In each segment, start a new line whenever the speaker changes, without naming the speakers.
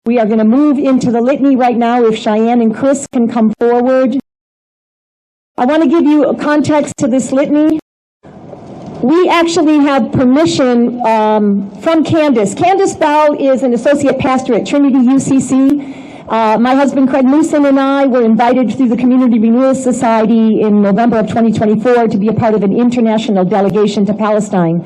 We are going to move into the litany right now. If Cheyenne and Chris can come forward. I want to give you a context to this litany. We actually have permission from Candace. Candace Bell is an associate pastor at Trinity UCC. My husband Craig Mooson and I were invited through the Community Renewal Society in November of 2024 to be a part of an international delegation to Palestine.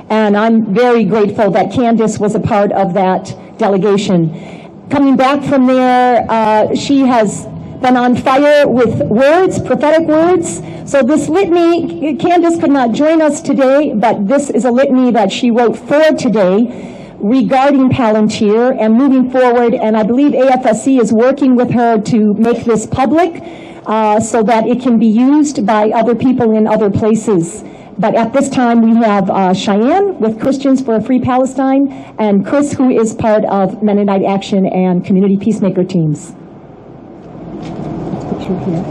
And I'm very grateful that Candace was a part of that delegation. Coming back from there, she has been on fire with words, prophetic words. So this litany, Candace could not join us today, but this is a litany that she wrote for today regarding Palantir and moving forward, and I believe AFSC is working with her to make this public so that it can be used by other people in other places. But at this time we have Cheyenne with Christians for a Free Palestine and Chris, who is part of Mennonite Action and Community Peacemaker teams. Picture here.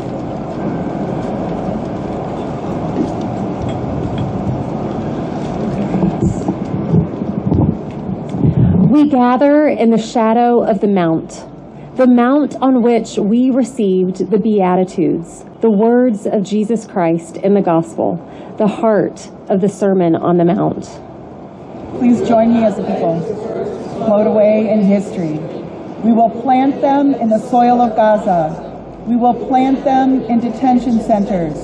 We gather in the shadow of the mount on which we received the Beatitudes, the words of Jesus Christ in the gospel, the heart of the Sermon on the Mount.
Please join me as a people. Float away in history. We will plant them in the soil of Gaza. We will plant them in detention centers.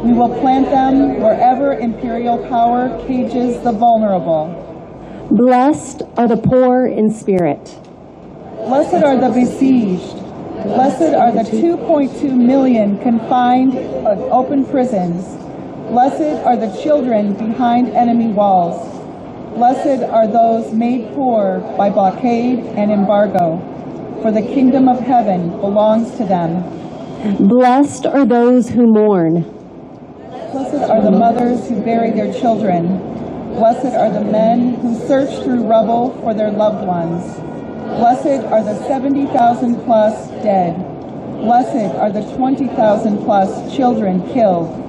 We will plant them wherever imperial power cages the vulnerable.
Blessed are the poor in spirit.
Blessed are the besieged. Blessed are the 2.2 million confined in open prisons. Blessed are the children behind enemy walls. Blessed are those made poor by blockade and embargo, for the kingdom of heaven belongs to them.
Blessed are those who mourn.
Blessed are the mothers who bury their children. Blessed are the men who search through rubble for their loved ones. Blessed are the 70,000 plus dead. Blessed are the 20,000 plus children killed.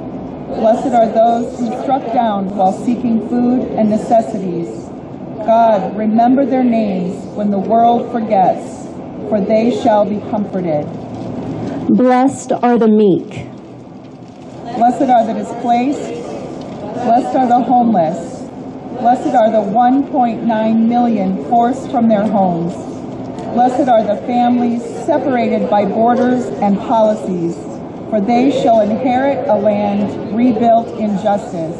Blessed are those who struck down while seeking food and necessities. God, remember their names when the world forgets, for they shall be comforted.
Blessed are the meek.
Blessed are the displaced. Blessed are the homeless. Blessed are the 1.9 million forced from their homes. Blessed are the families separated by borders and policies, for they shall inherit a land rebuilt in justice.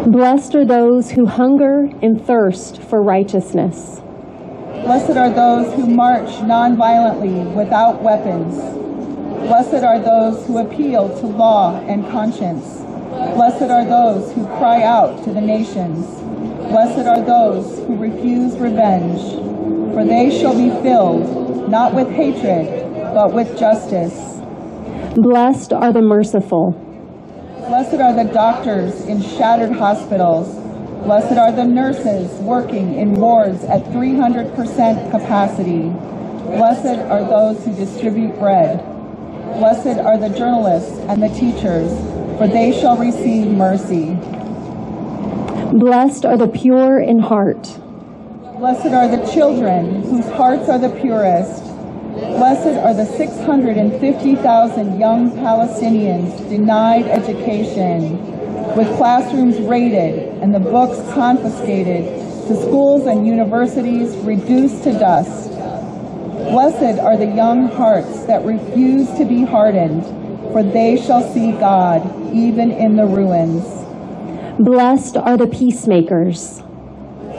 Blessed are those who hunger and thirst for righteousness.
Blessed are those who march nonviolently without weapons. Blessed are those who appeal to law and conscience. Blessed are those who cry out to the nations. Blessed are those who refuse revenge, for they shall be filled, not with hatred, but with justice.
Blessed are the merciful.
Blessed are the doctors in shattered hospitals. Blessed are the nurses working in wards at 300% capacity. Blessed are those who distribute bread. Blessed are the journalists and the teachers, for they shall receive mercy.
Blessed are the pure in heart.
Blessed are the children whose hearts are the purest. Blessed are the 650,000 young Palestinians denied education, with classrooms raided and the books confiscated, to schools and universities reduced to dust. Blessed are the young hearts that refuse to be hardened, for they shall see God, even in the ruins.
Blessed are the peacemakers.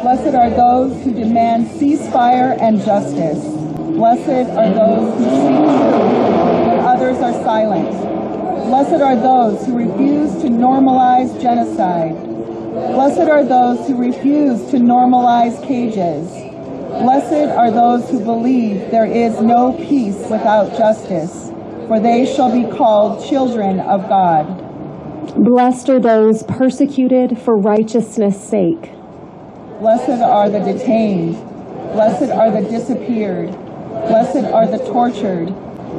Blessed are those who demand ceasefire and justice. Blessed are those who speak truth when others are silent. Blessed are those who refuse to normalize genocide. Blessed are those who refuse to normalize cages. Blessed are those who believe there is no peace without justice, for they shall be called children of God.
Blessed are those persecuted for righteousness' sake.
Blessed are the detained. Blessed are the disappeared. Blessed are the tortured.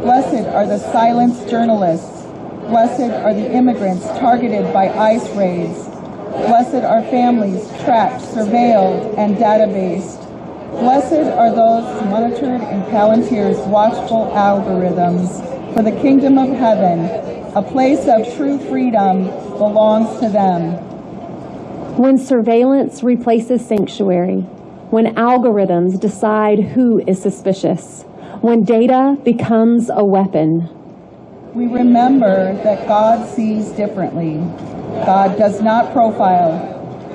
Blessed are the silenced journalists. Blessed are the immigrants targeted by ICE raids. Blessed are families tracked, surveilled, and databased. Blessed are those monitored in Palantir's watchful algorithms, for the kingdom of heaven, a place of true freedom, belongs to them.
When surveillance replaces sanctuary, when algorithms decide who is suspicious, when data becomes a weapon,
we remember that God sees differently. God does not profile.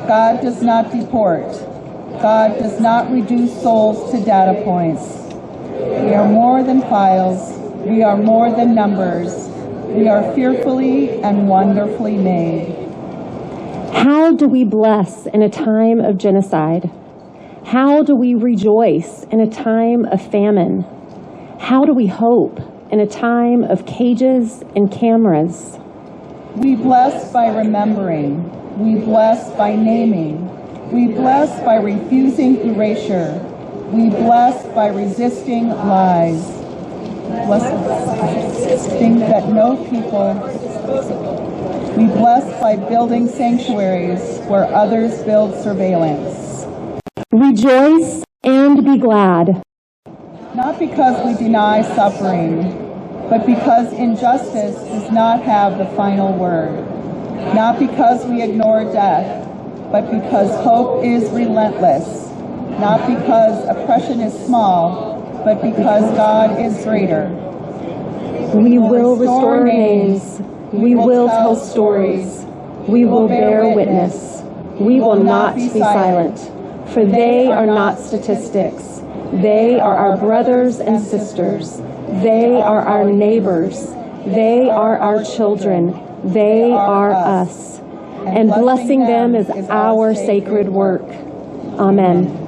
God does not deport. God does not reduce souls to data points. We are more than files. We are more than numbers. We are fearfully and wonderfully made.
how do we bless in a time of genocide? How do we rejoice in a time of famine? How do we hope in a time of cages and cameras?
We bless by remembering. We bless by naming. We bless by refusing erasure. We bless by resisting lies. Resisting that no people. We bless by building sanctuaries where others build surveillance.
Rejoice and be glad.
Not because we deny suffering, but because injustice does not have the final word. Not because we ignore death, but because hope is relentless. Not because oppression is small, but because God is greater.
We will restore names. We will tell stories. We will bear witness. We will not be silent, for they are not statistics. They are our brothers and sisters. They are our neighbors. They are our children. They are us. And blessing them is our sacred work. Amen.